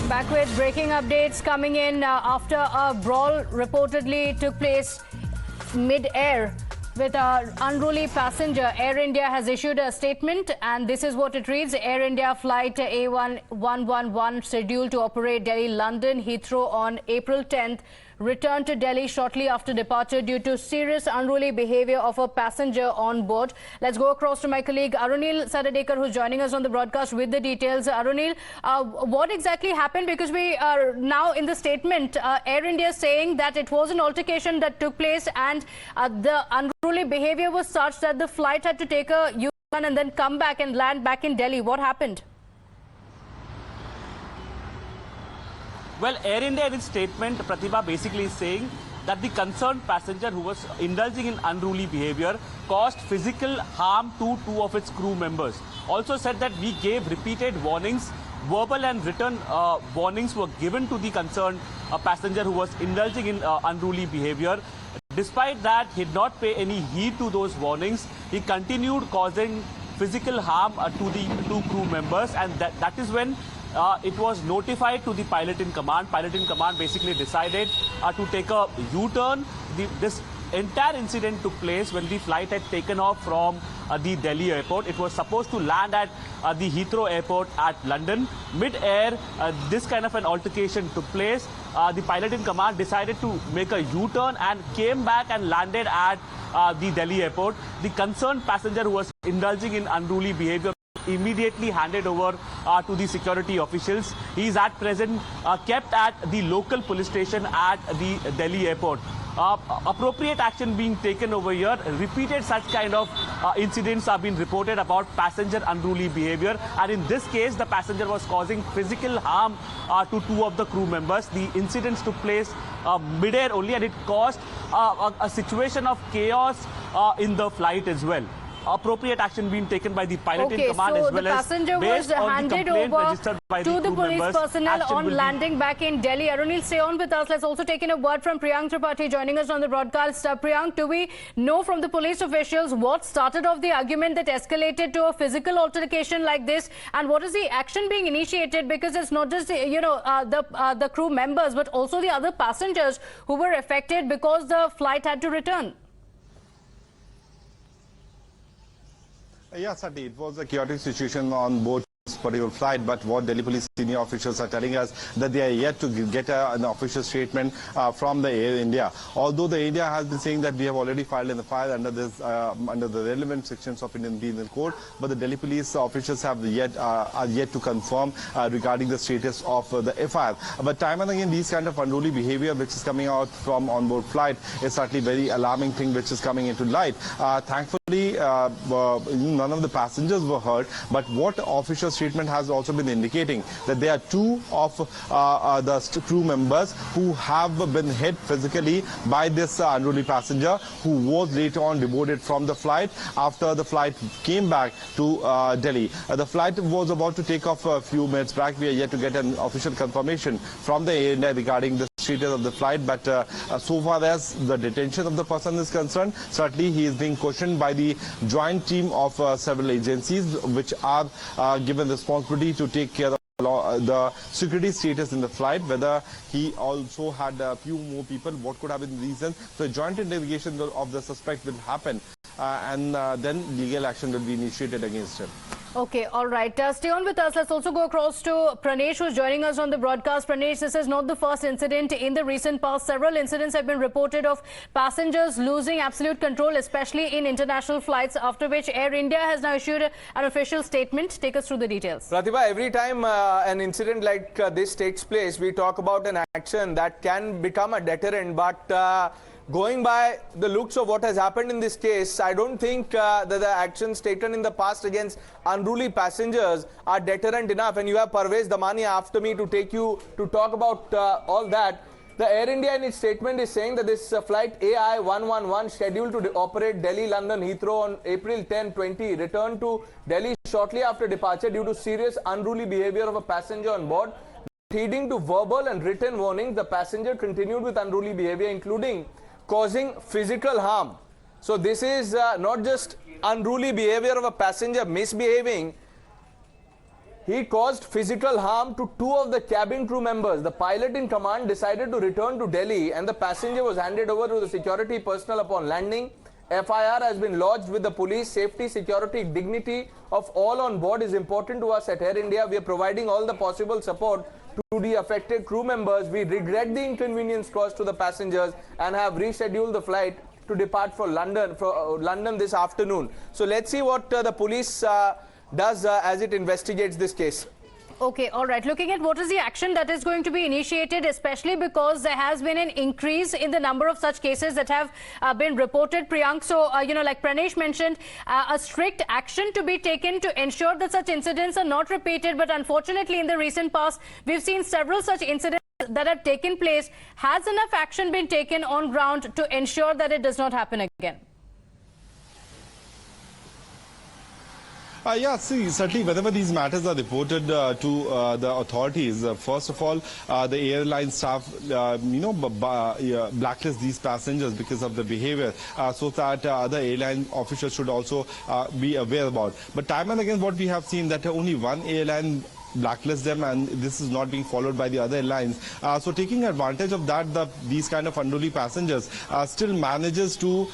Back with breaking updates coming in after a brawl reportedly took place mid-air with an unruly passenger. Air India has issued a statement and this is what it reads. Air India flight A111 scheduled to operate Delhi-London Heathrow on April 10th returned to Delhi shortly after departure due to serious unruly behaviour of a passenger on board. Let's go across to my colleague Arunil Sadadekar, who's joining us on the broadcast with the details. Arunil, what exactly happened? Because we are now in the statement, Air India saying that it was an altercation that took place and the unruly behaviour was such that the flight had to take a U-turn and then come back and land back in Delhi. What happened? Well, Air India in its statement, Pratibha, basically is saying that the concerned passenger who was indulging in unruly behavior caused physical harm to two of its crew members. Also said that we gave repeated warnings, verbal and written warnings were given to the concerned passenger who was indulging in unruly behavior. Despite that, he did not pay any heed to those warnings. He continued causing physical harm to the two crew members, and that is when it was notified to the pilot in command. Pilot in command basically decided to take a U-turn. This entire incident took place when the flight had taken off from the Delhi airport. It was supposed to land at the Heathrow airport at London. Mid-air, this kind of an altercation took place. The pilot in command decided to make a U-turn and came back and landed at the Delhi airport. The concerned passenger who was indulging in unruly behavior immediately handed over to the security officials. He is at present kept at the local police station at the Delhi airport. Appropriate action being taken over here. Repeated such kind of incidents have been reported about passenger unruly behavior, and in this case the passenger was causing physical harm to two of the crew members. The incidents took place mid-air only, and it caused a situation of chaos in the flight as well. Appropriate action being taken by the pilot in command, as well as passenger was handed over to the police personnel on landing back in Delhi. Arunil, stay on with us. Let's also take in a word from Priyank Tripathi joining us on the broadcast. Priyank, do we know from the police officials what started off the argument that escalated to a physical altercation like this, and what is the action being initiated? Because it's not just the crew members but also the other passengers who were affected because the flight had to return. Yes, certainly. It was a chaotic situation on board this particular flight, but what Delhi police senior officials are telling us that they are yet to get an official statement from the Air India. Although the India has been saying that we have already filed in the file under this under the relevant sections of Indian Penal Code, but the Delhi police officials have are yet to confirm regarding the status of the FIR. But time and again, these kind of unruly behavior which is coming out from onboard flight is certainly very alarming thing which is coming into light. Thankfully, none of the passengers were hurt, but what official statement has also been indicating that there are two of the crew members who have been hit physically by this unruly passenger who was later on deboarded from the flight after the flight came back to Delhi. The flight was about to take off a few minutes back. We are yet to get an official confirmation from the Air India regarding the status of the flight, but so far as the detention of the person is concerned, certainly he is being questioned by the joint team of several agencies which are given responsibility to take care of the security status in the flight, whether he also had a few more people, what could have been the reason. So joint interrogation of the suspect will happen and then legal action will be initiated against him. Okay, all right. Stay on with us. Let's also go across to Pranesh, who's joining us on the broadcast. Pranesh, this is not the first incident. In the recent past, several incidents have been reported of passengers losing absolute control, especially in international flights, after which Air India has now issued an official statement. Take us through the details. Pratibha, every time an incident like this takes place, we talk about an action that can become a deterrent, but going by the looks of what has happened in this case, I don't think that the actions taken in the past against unruly passengers are deterrent enough. And you have Parvez Damani after me to take you to talk about all that. The Air India in its statement is saying that this flight AI111 scheduled to operate Delhi-London Heathrow on April 10, 20 returned to Delhi shortly after departure due to serious unruly behavior of a passenger on board. Heeding to verbal and written warnings, the passenger continued with unruly behavior, including causing physical harm. So this is not just unruly behavior of a passenger misbehaving, He caused physical harm to two of the cabin crew members. The pilot in command decided to return to Delhi and the passenger was handed over to the security personnel upon landing. FIR has been lodged with the police. Safety, security, dignity of all on board is important to us at Air India. We are providing all the possible support to the affected crew members. We regret the inconvenience caused to the passengers and have rescheduled the flight to depart for London this afternoon. So let's see what the police does as it investigates this case. Okay, all right. Looking at what is the action that is going to be initiated, especially because there has been an increase in the number of such cases that have been reported, Priyank. So, like Pranesh mentioned, a strict action to be taken to ensure that such incidents are not repeated. But unfortunately, in the recent past, we've seen several such incidents that have taken place. Has enough action been taken on ground to ensure that it does not happen again? Yeah, see, certainly whenever these matters are reported to the authorities, first of all, the airline staff, blacklist these passengers because of the behavior, so that other airline officials should also be aware about. But time and again, what we have seen that only one airline blacklist them, and this is not being followed by the other airlines. So taking advantage of that, these kind of unruly passengers still manages to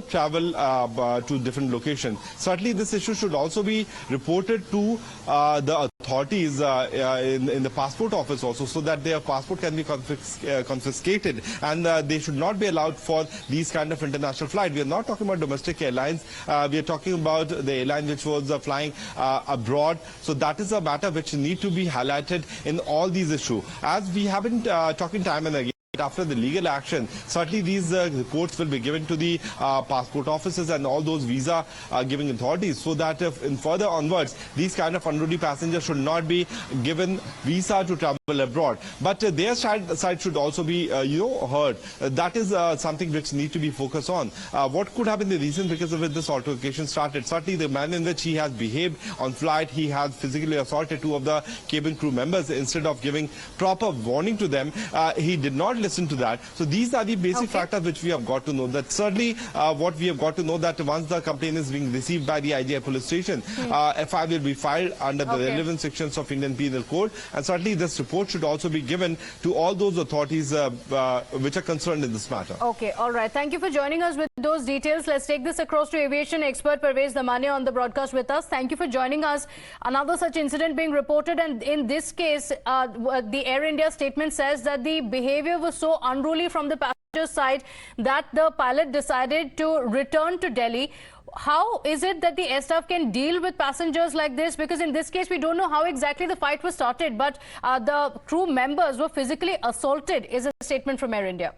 travel to different locations. Certainly this issue should also be reported to the authorities in the passport office also, so that their passport can be confiscated, and they should not be allowed for these kind of international flight. We are not talking about domestic airlines. We are talking about the airline which was flying abroad. So that is a matter which needs to be highlighted in all these issues. As we have been talking time and again, after the legal action, certainly these reports will be given to the passport offices and all those visa giving authorities, so that if in further onwards these kind of unruly passengers should not be given visa to travel abroad. But their side should also be heard. That is something which needs to be focused on. What could have been the reason because of which this altercation started? Certainly the manner in which he has behaved on flight, he has physically assaulted two of the cabin crew members instead of giving proper warning to them. He did not listen to that. So these are the basic factors which we have got to know. That certainly what we have got to know, that once the complaint is being received by the IGI police station, FIR will be filed under the relevant sections of Indian Penal Code, and certainly this report should also be given to all those authorities which are concerned in this matter. Okay, all right. Thank you for joining us with those details. Let's take this across to aviation expert Parvez Damania on the broadcast with us. Thank you for joining us. Another such incident being reported, and in this case, the Air India statement says that the behavior was so unruly from the passenger side that the pilot decided to return to Delhi. How is it that the air staff can deal with passengers like this? Because in this case, we don't know how exactly the fight was started, but the crew members were physically assaulted, is a statement from Air India.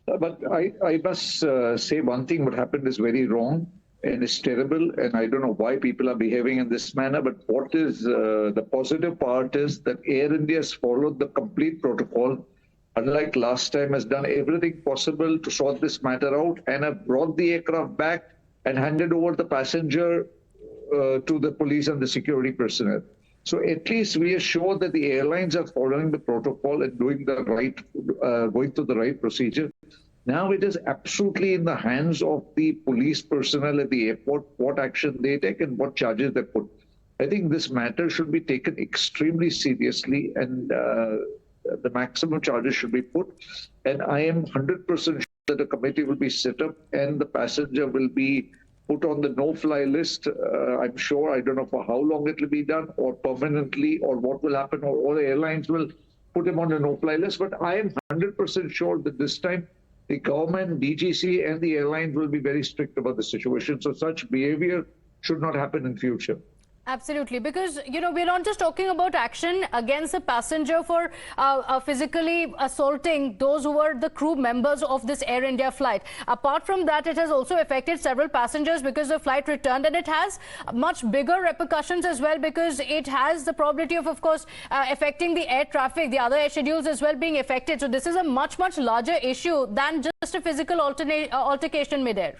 But I must say one thing: what happened is very wrong and it's terrible, and I don't know why people are behaving in this manner. But what is the positive part is that Air India has followed the complete protocol, unlike last time, has done everything possible to sort this matter out, and have brought the aircraft back and handed over the passenger to the police and the security personnel. So at least we are sure that the airlines are following the protocol and doing the right, going through the right procedure. Now it is absolutely in the hands of the police personnel at the airport what action they take and what charges they put. I think this matter should be taken extremely seriously, and the maximum charges should be put. And I am 100% sure that a committee will be set up and the passenger will be put on the no-fly list. I'm sure, I don't know for how long it will be done, or permanently, or what will happen, or all the airlines will put him on the no-fly list. But I am 100% sure that this time the government, DGC, and the airlines will be very strict about the situation. So such behavior should not happen in future. Absolutely, because, we're not just talking about action against a passenger for physically assaulting those who were the crew members of this Air India flight. Apart from that, it has also affected several passengers because the flight returned, and it has much bigger repercussions as well, because it has the probability of course, affecting the air traffic, the other air schedules as well being affected. So this is a much, much larger issue than just a physical altercation mid-air.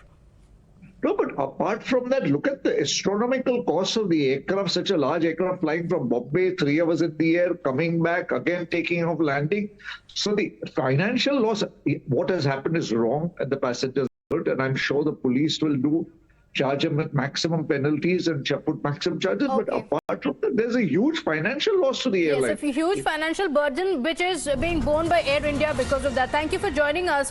No, but apart from that, look at the astronomical cost of the aircraft. Such a large aircraft flying from Bombay, 3 hours in the air, coming back, again taking off, landing. So the financial loss, what has happened is wrong, and the passengers hurt, and I'm sure the police will do charge them with maximum penalties and put maximum charges. But Okay. apart from that, there's a huge financial loss to the airline. Yes, a huge financial burden which is being borne by Air India because of that. Thank you for joining us.